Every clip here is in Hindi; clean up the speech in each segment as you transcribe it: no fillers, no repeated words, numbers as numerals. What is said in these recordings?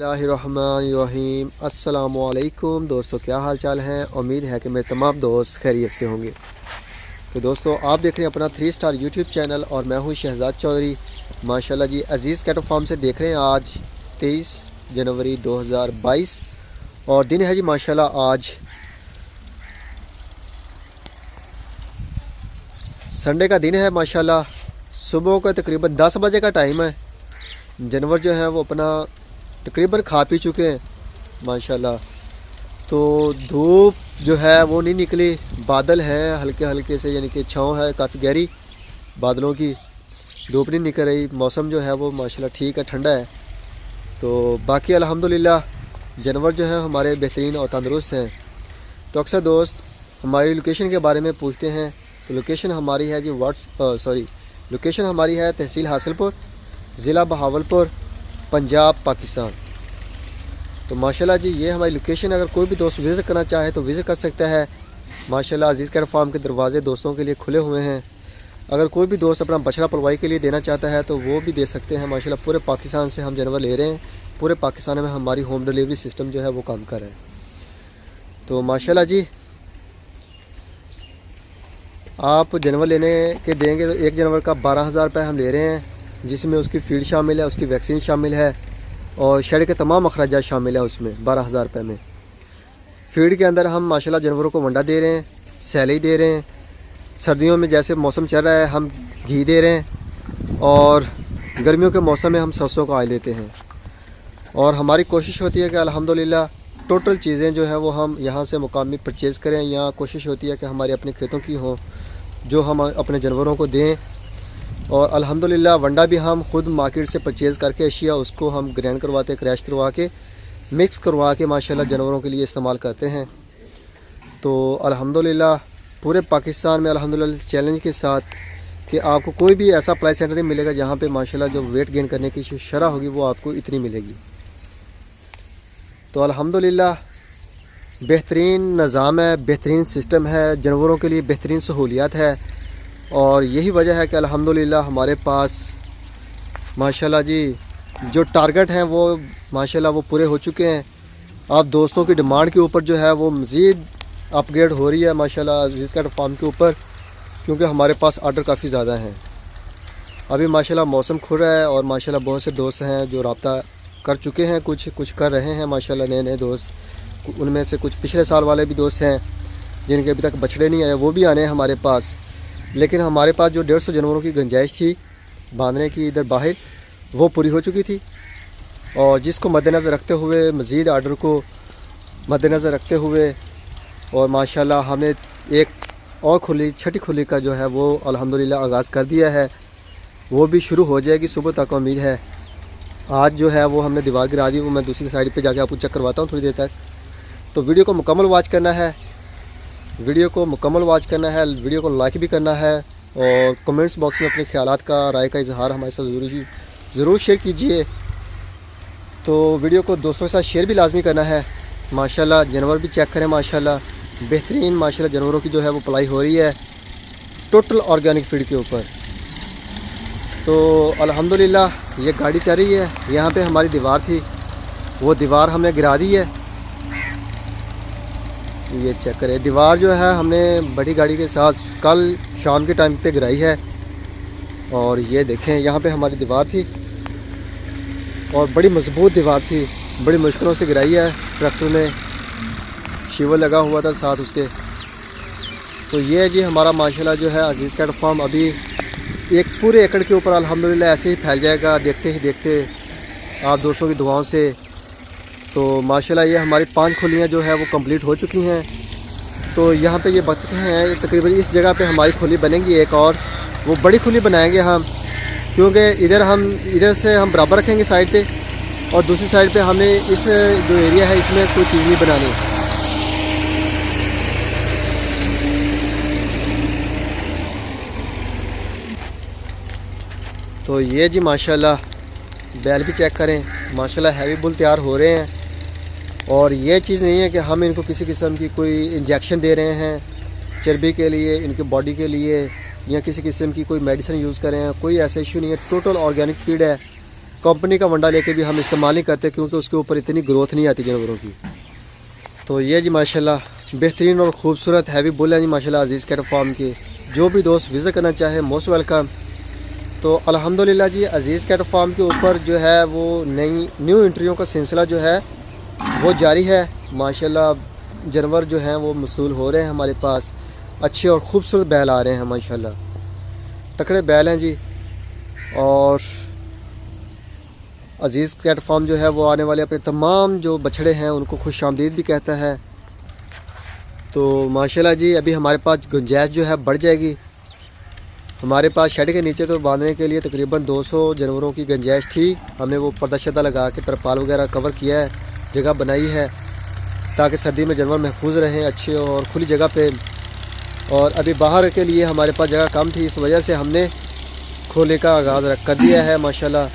बिस्मिल्लाहिर्रहमानिर्रहीम। अस्सलामुअलैकुम दोस्तों, क्या हाल चाल हैं। उम्मीद है कि मेरे तमाम दोस्त खैरियत से होंगे। तो दोस्तों, आप देख रहे हैं अपना 3 स्टार यूट्यूब चैनल और मैं हूं शहजाद चौधरी। माशाल्लाह जी, अज़ीज़ कैटल फार्म से देख रहे हैं। आज 23 जनवरी 2022 और दिन है जी माशाल्लाह आज संडे का दिन है। माशाल्लाह सुबह का तकरीबन 10 बजे का टाइम है। जानवर जो है वो अपना तकरीबन खा पी चुके हैं माशाल्लाह। तो धूप जो है वो नहीं निकली, बादल हैं हल्के हल्के से, यानी कि छाँव है काफ़ी गहरी बादलों की, धूप नहीं निकल रही। मौसम जो है वो माशाल्लाह ठीक है, ठंडा है। तो बाकी अल्हम्दुलिल्लाह जानवर जो हैं हमारे बेहतरीन और तंदुरुस्त हैं। तो अक्सर दोस्त हमारी लोकेशन के बारे में पूछते हैं। तो लोकेशन हमारी है जी लोकेशन हमारी है तहसील हासिलपुर, ज़िला बहावलपुर, पंजाब, पाकिस्तान। तो माशाल्लाह जी ये हमारी लोकेशन, अगर कोई भी दोस्त विज़िट करना चाहे तो विज़िट कर सकता है। माशाल्लाह अज़ीज़ कैटल फार्म के दरवाज़े दोस्तों के लिए खुले हुए हैं। अगर कोई भी दोस्त अपना बछड़ा पलवाई के लिए देना चाहता है तो वो भी दे सकते हैं। माशाल्लाह पूरे पाकिस्तान से हम जानवर ले रहे हैं। पूरे पाकिस्तान में हमारी होम डिलीवरी सिस्टम जो है वो काम कर रहा है। तो माशाल्लाह जी आप जानवर लेने के देंगे तो एक जानवर का 12,000 रुपये हम ले रहे हैं, जिसमें उसकी फीड शामिल है, उसकी वैक्सीन शामिल है और शेड के तमाम अखराजात शामिल हैं उसमें 12,000 रुपये में। फीड के अंदर हम माशाल्लाह जानवरों को वंडा दे रहे हैं, सैलरी दे रहे हैं। सर्दियों में जैसे मौसम चल रहा है हम घी दे रहे हैं और गर्मियों के मौसम में हम सरसों का ऑयल देते हैं। और हमारी कोशिश होती है कि अल्हम्दुलिल्लाह टोटल चीज़ें जो हैं वो हम यहाँ से मुकामी परचेज़ करें। यहाँ कोशिश होती है कि हमारे अपने खेतों की हों जो हम अपने जानवरों को दें। और अल्हम्दुलिल्लाह वंडा भी हम खुद मार्केट से परचेज़ करके अशिया उसको हम ग्राइंड करवाते, क्रैश करवा के, मिक्स करवा के माशाल्लाह जानवरों के लिए इस्तेमाल करते हैं। तो अल्हम्दुलिल्लाह पूरे पाकिस्तान में अल्हम्दुलिल्लाह चैलेंज के साथ कि आपको कोई भी ऐसा अप्लाई सेंटर नहीं मिलेगा जहाँ पे माशाल्लाह जो वेट गेन करने की शरह होगी वो आपको इतनी मिलेगी। तो अल्हम्दुलिल्लाह बेहतरीन निज़ाम है, बेहतरीन सिस्टम है, जानवरों के लिए बेहतरीन सहूलियात है। और यही वजह है कि अल्हम्दुलिल्लाह हमारे पास माशाल्लाह जी जो टारगेट हैं वो माशाल्लाह वो पूरे हो चुके हैं। आप दोस्तों की डिमांड के ऊपर जो है वो मज़ीद अपग्रेड हो रही है माशाल्लाह अज़ीज़ कैटल फार्म के ऊपर, क्योंकि हमारे पास ऑर्डर काफ़ी ज़्यादा हैं। अभी माशाल्लाह मौसम खुल रहा है और माशाल्लाह बहुत से दोस्त हैं जो रब्ता कर चुके हैं, कुछ कर रहे हैं माशाल्लाह नए दोस्त। उनमें से कुछ पिछले साल वाले भी दोस्त हैं जिनके अभी तक बछड़े नहीं आए, वो भी आने हैं हमारे पास। लेकिन हमारे पास जो 150 जानवरों की गुंजाइश थी बांधने की इधर बाहर, वो पूरी हो चुकी थी। और जिसको मद्देनज़र रखते हुए मज़ीद आर्डर को मद्देनज़र रखते हुए और माशाल्लाह हमने एक और छठी खुली का जो है वो अल्हम्दुलिल्लाह आगाज़ कर दिया है। वो भी शुरू हो जाएगी सुबह तक उम्मीद है। आज जो है वो हमने दीवार गिरा दी, वो मैं दूसरी साइड पे जाके आपको चेक करवाता हूँ थोड़ी देर तक। तो वीडियो को मुकम्मल वॉच करना है, वीडियो को लाइक भी करना है और कमेंट्स बॉक्स में अपने ख्यालात का, राय का इजहार हमारे साथ ज़रूर शेयर कीजिए। तो वीडियो को दोस्तों के साथ शेयर भी लाजमी करना है। माशाल्लाह जानवर भी चेक करें, माशाल्लाह बेहतरीन माशाल्लाह जानवरों की जो है वो पलाई हो रही है टोटल ऑर्गेनिक फीड के ऊपर। तो अल्हम्दुलिल्लाह ये गाड़ी चल रही है। यहाँ पे हमारी दीवार थी, वो दीवार हमने गिरा दी है। ये चेक करें, दीवार जो है हमने बड़ी गाड़ी के साथ कल शाम के टाइम पे गिराई है। और ये देखें यहाँ पे हमारी दीवार थी और बड़ी मजबूत दीवार थी, बड़ी मुश्किलों से गिराई है। ट्रैक्टर में शिवर लगा हुआ था साथ उसके। तो ये जी हमारा माशाल्लाह जो है अज़ीज़ कैटल फार्म अभी एक पूरे एकड़ के ऊपर अल्हम्दुलिल्लाह ऐसे ही फैल जाएगा देखते ही देखते आप दोस्तों की दुआओं से। तो माशाल्लाह ये हमारी 5 खुलियाँ जो है वो कंप्लीट हो चुकी हैं। तो यहाँ पे ये बतखें हैं, तकरीबन इस जगह पे हमारी खुली बनेगी एक और, वो बड़ी खुली बनाएंगे हम, क्योंकि इधर से हम बराबर रखेंगे साइड पे और दूसरी साइड पे हमने इस जो एरिया है इसमें कोई चीज़ नहीं बनानी। तो ये जी माशाल्लाह बैल भी चेक करें, माशाल्लाह हैवी बुल तैयार हो रहे हैं। और ये चीज़ नहीं है कि हम इनको किसी किस्म की कोई इंजेक्शन दे रहे हैं चर्बी के लिए, इनके बॉडी के लिए, या किसी किस्म की कोई मेडिसिन यूज़ कर रहे हैं, कोई ऐसा इशू नहीं है। टोटल ऑर्गेनिक फीड है कंपनी का वंडा लेके भी हम इस्तेमाल नहीं करते, क्योंकि उसके ऊपर इतनी ग्रोथ नहीं आती जानवरों की। तो ये जी माशाल्लाह बेहतरीन और ख़ूबसूरत हैवी बुल है जी माशाल्लाह अजीज़ कैट फार्म के। जो भी दोस्त विज़िट करना चाहे मोस्ट वेलकम। तो अल्हम्दुलिल्लाह जी अजीज़ कैट फार्म के ऊपर जो है वो न्यू एंट्रियों का सिलसिला जो है वो जारी है। माशाल्लाह जानवर जो हैं वो मसूल हो रहे हैं हमारे पास, अच्छे और ख़ूबसूरत बैल आ रहे हैं माशाल्लाह, तकड़े बैल हैं जी। और अजीज़ कैट फार्म जो है वो आने वाले अपने तमाम जो बछड़े हैं उनको खुश आमदीद भी कहता है। तो माशाल्लाह जी अभी हमारे पास गुंजाइश जो है बढ़ जाएगी। हमारे पास शेड के नीचे तो बांधने के लिए तकरीबन 200 जानवरों की गुंजाइश थी। हमने वो पर्दा शर्दा लगा के तरपाल वगैरह कवर किया है, जगह बनाई है ताकि सर्दी में जानवर महफूज रहें अच्छे और खुली जगह पे। और अभी बाहर के लिए हमारे पास जगह कम थी, इस वजह से हमने खोले का आगाज़ कर दिया है माशाल्लाह।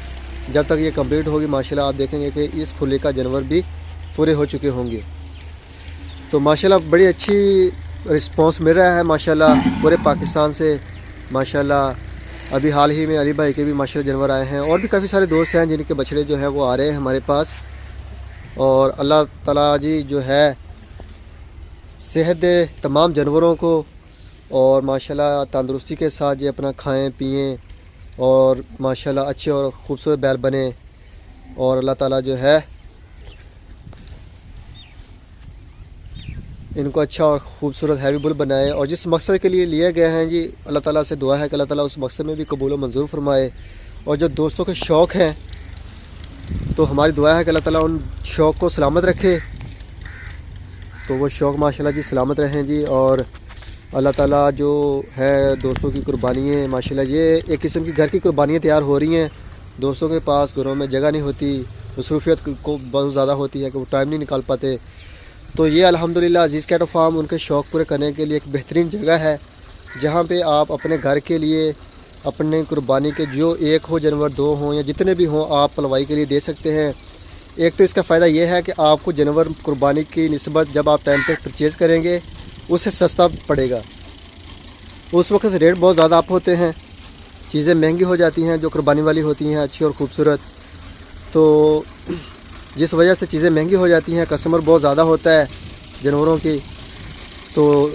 जब तक ये कंप्लीट होगी माशाल्लाह आप देखेंगे कि इस खुले का जानवर भी पूरे हो चुके होंगे। तो माशाल्लाह बड़ी अच्छी रिस्पांस मिल रहा है माशाल्लाह पूरे पाकिस्तान से माशाल्लाह। अभी हाल ही में अली भाई के भी माशाल्लाह जानवर आए हैं, और भी काफ़ी सारे दोस्त हैं जिनके बछड़े जो हैं वो आ रहे हैं हमारे पास। और अल्लाह ताला जी जो है सेहत दे तमाम जानवरों को, और माशाल्लाह तंदुरुस्ती के साथ ये अपना खाएं पिएं और माशाल्लाह अच्छे और ख़ूबसूरत बैल बने। और अल्लाह ताला जो है इनको अच्छा और ख़ूबसूरत हैवी बुल बनाए। और जिस मकसद के लिए लिए गए हैं जी अल्लाह ताला से दुआ है कि अल्लाह ताला उस मकसद में भी कबूल व मंजूर फरमाए। और जो दोस्तों के शौक़ हैं तो हमारी दुआ है कि अल्लाह ताला उन शौक़ को सलामत रखे। तो वो शौक़ माशाल्लाह जी सलामत रहें जी। और अल्लाह ताला जो है दोस्तों की कुर्बानियाँ माशाल्लाह ये एक किस्म की घर की कुर्बानियाँ तैयार हो रही हैं। दोस्तों के पास घरों में जगह नहीं होती, मसरूफियत को बहुत ज़्यादा होती है कि वो टाइम नहीं निकाल पाते। तो ये अल्हम्दुलिल्लाह अजीज़ कैट फार्म उनके शौक़ पूरे करने के लिए एक बेहतरीन जगह है, जहाँ पे आप अपने घर के लिए अपने कुर्बानी के जो एक हो जानवर, दो हों या जितने भी हों, आप पलवाई के लिए दे सकते हैं। एक तो इसका फ़ायदा ये है कि आपको जानवर कुर्बानी की निस्बत जब आप टाइम पे परचेज़ करेंगे उससे सस्ता पड़ेगा। उस वक्त रेट बहुत ज़्यादा अप होते हैं, चीज़ें महंगी हो जाती हैं जो कुर्बानी वाली होती हैं अच्छी और ख़ूबसूरत। तो जिस वजह से चीज़ें महंगी हो जाती हैं, कस्टमर बहुत ज़्यादा होता है जानवरों की, तो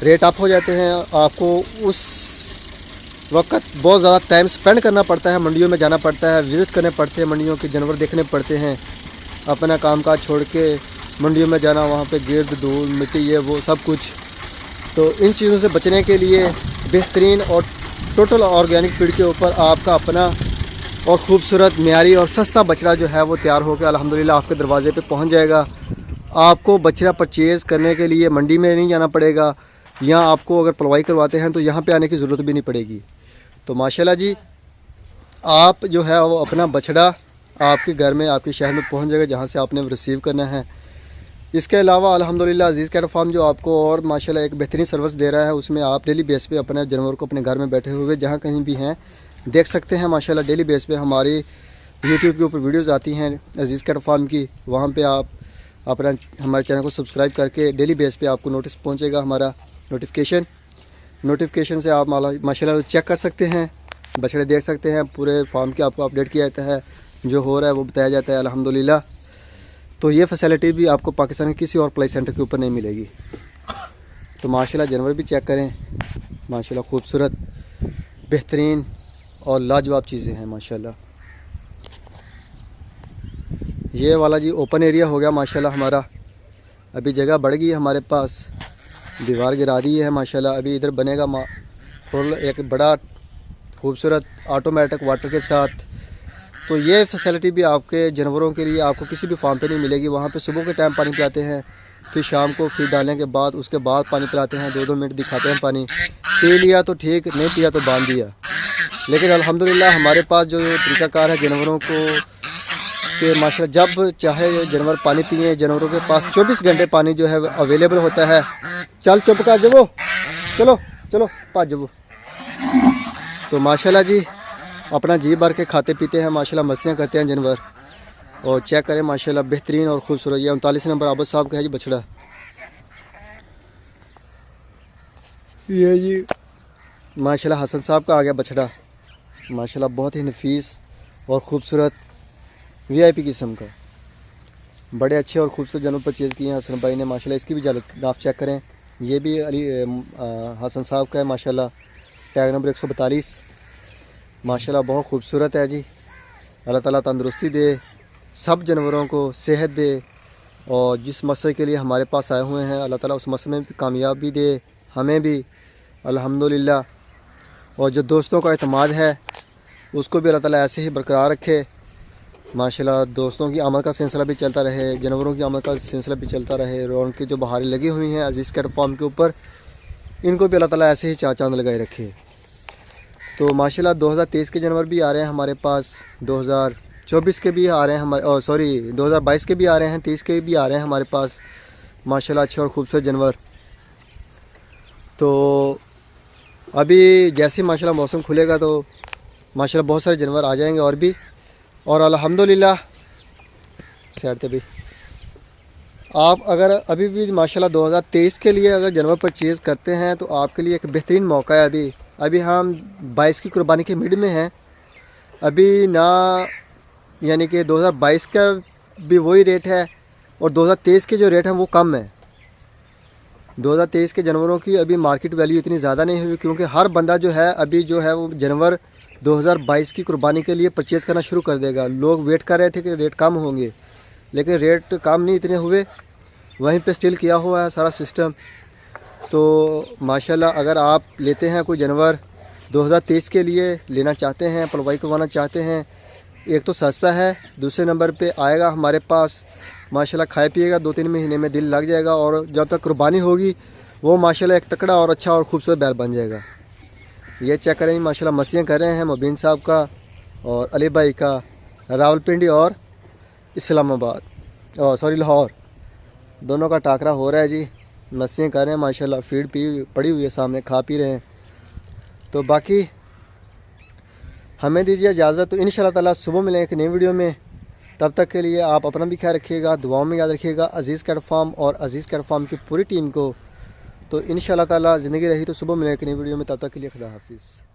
रेट अप हो जाते हैं। आपको उस वक्त बहुत ज़्यादा टाइम स्पेंड करना पड़ता है, मंडियों में जाना पड़ता है, विज़िट करने पड़ते हैं, मंडियों के जानवर देखने पड़ते हैं। अपना काम काज छोड़ के मंडियों में जाना, वहाँ पे गिर्द धूल मिट्टी ये वो सब कुछ। तो इन चीज़ों से बचने के लिए बेहतरीन और टोटल ऑर्गेनिक फीड के ऊपर आपका अपना और ख़ूबसूरत मियारी और सस्ता बछड़ा जो है वो तैयार होकर अल्हम्दुलिल्लाह आपके दरवाजे पे पहुंच जाएगा। आपको बछड़ा परचेज़ करने के लिए मंडी में नहीं जाना पड़ेगा, या आपको अगर पलवाई करवाते हैं तो यहाँ पे आने की ज़रूरत भी नहीं पड़ेगी। तो माशाल्लाह जी आप जो है वो अपना बछड़ा आपके घर में आपके शहर में पहुँच जाएगा जहाँ से आपने रिसीव करना है। इसके अलावा अल्हम्दुलिल्लाह अजीज़ कैट फार्म जो आपको और माशाल्लाह एक बेहतरीन सर्विस दे रहा है, उसमें आप डेली बेस पे अपने जानवर को अपने घर में बैठे हुए जहाँ कहीं भी हैं देख सकते हैं। माशाल्लाह डेली बेस पे हमारी यूट्यूब के ऊपर वीडियोज़ आती हैं अजीज़ कैट फार्म की, वहाँ पे आप अपना हमारे चैनल को सब्सक्राइब करके डेली बेस पे आपको नोटिस पहुँचेगा, हमारा नोटिफिकेशन से आप माशाल्लाह चेक कर सकते हैं, बछड़े देख सकते हैं, पूरे फार्म के आपको अपडेट किया जाता है, जो हो रहा है वो बताया जाता है अल्हम्दुलिल्लाह। तो ये फैसिलिटी भी आपको पाकिस्तान के किसी और प्लाई सेंटर के ऊपर नहीं मिलेगी। तो माशाल्लाह जानवर भी चेक करें, माशाल्लाह ख़ूबसूरत बेहतरीन और लाजवाब चीज़ें हैं माशाल्लाह। ये वाला जी ओपन एरिया हो गया माशाल्लाह हमारा। अभी जगह बढ़ गई है हमारे पास, दीवार गिरा दी है माशाल्लाह। अभी इधर बनेगा फुल एक बड़ा खूबसूरत ऑटोमेटिक वाटर के साथ। तो ये फैसिलिटी भी आपके जानवरों के लिए आपको किसी भी फार्म पे नहीं मिलेगी। वहाँ पे सुबह के टाइम पानी पिलाते हैं, फिर शाम को फीड डालने के बाद उसके बाद पानी पिलाते हैं, 2-2 मिनट दिखाते हैं पानी, पी लिया तो ठीक, नहीं पिया तो बांध दिया। लेकिन अल्हम्दुलिल्लाह हमारे पास जो तरीक़ाकार है जानवरों को कि माशाल्लाह जब चाहे जानवर पानी पिए, जानवरों के पास 24 घंटे पानी जो है अवेलेबल होता है। चल चुप कर जबो, चलो चलो पाँच जबो। तो माशाल्लाह जी अपना जी भर के खाते पीते हैं माशाल्लाह, मस्तियाँ करते हैं जानवर। और चेक करें माशाल्लाह बेहतरीन और ख़ूबसूरत। ये 39 नंबर आबद साहब का है जी बछड़ा। ये जी माशाल्लाह हसन साहब का आ गया बछड़ा, माशाल्लाह बहुत ही नफीस और ख़ूबसूरत VIP किस्म का, बड़े अच्छे और ख़ूबसूरत जानवर परचेज़ किए हैं हसन भाई ने माशाल्लाह। इसकी भी नाप चेक करें, ये भी हसन साहब का है माशाल्लाह। टैग नंबर 142 माशाल्लाह, बहुत खूबसूरत है जी। अल्लाह ताला तंदुरुस्ती दे, सब जानवरों को सेहत दे, और जिस मकसद के लिए हमारे पास आए हुए हैं अल्लाह ताला उस मकसद में भी कामयाबी दे, हमें भी अल्हम्दुलिल्लाह। और जो दोस्तों का एतमाद है उसको भी अल्लाह ताला ऐसे ही बरकरार रखे माशाल्लाह। दोस्तों की आमद का सिलसिला भी चलता रहे, जानवरों की आमद का सिलसिला भी चलता रहे, और उनकी जो बहारें लगी हुई हैं अजीज़ कैट फार्म के ऊपर, इनको भी अल्लाह ताला ऐसे ही चांद लगाए रखे। तो माशाल्लाह 2023 के जानवर भी आ रहे हैं हमारे पास, 2024 के भी आ रहे हैं हमारे, सॉरी 2022 के भी आ रहे हैं, 23 के भी आ रहे हैं हमारे पास माशाल्लाह अच्छे और ख़ूबसूरत जानवर। तो अभी जैसे माशाल्लाह मौसम खुलेगा तो माशाल्लाह बहुत सारे जानवर आ जाएंगे और भी। और अल्हम्दुलिल्लाह साइड पे भी आप अगर अभी भी माशाल्लाह 2023 के लिए अगर जानवर परचेज़ करते हैं तो आपके लिए एक बेहतरीन मौका है। अभी हम 22 की कुर्बानी के मिड में हैं, अभी ना यानी कि 2022 का भी वही रेट है और 2023 के जो रेट हैं वो कम है। 2023 के जानवरों की अभी मार्केट वैल्यू इतनी ज़्यादा नहीं हुई, क्योंकि हर बंदा जो है अभी जो है वो जानवर 2022 की कुर्बानी के लिए परचेज़ करना शुरू कर देगा। लोग वेट कर रहे थे कि रेट कम होंगे, लेकिन रेट कम नहीं इतने हुए, वहीं पे स्टिल किया हुआ है सारा सिस्टम। तो माशाल्लाह अगर आप लेते हैं कोई जानवर 2023 के लिए लेना चाहते हैं, पलवाई करवाना चाहते हैं, एक तो सस्ता है, दूसरे नंबर पे आएगा हमारे पास माशाल्लाह, खाए पिएगा 2-3 महीने में दिल लग जाएगा, और जब तक कुर्बानी होगी वो माशाल्लाह एक तकड़ा और अच्छा और ख़ूबसूरत बैल बन जाएगा। ये चेक करें माशाल्लाह, मसीह कर रहे हैं मुबीन साहब का और अली भाई का, रावलपिंडी और इस्लामाबाद, सॉरी लाहौर, दोनों का टाकरा हो रहा है जी। मसीह कर रहे हैं माशाल्लाह, फीड पड़ी हुई है सामने, खा पी रहे हैं। तो बाकी हमें दीजिए इजाज़त, तो इंशाअल्लाह ताला सुबह मिलेंगे एक नई वीडियो में। तब तक के लिए आप अपना भी ख्याल रखिएगा, दुआओं में याद रखिएगा अज़ीज़ कैट फार्म और अज़ीज़ कैट फार्म की पूरी टीम को। तो इंशाअल्लाह ताला ज़िंदगी रही तो सुबह मिलेंगे एक नई वीडियो में, तब तक के लिए खुदा हाफिज़।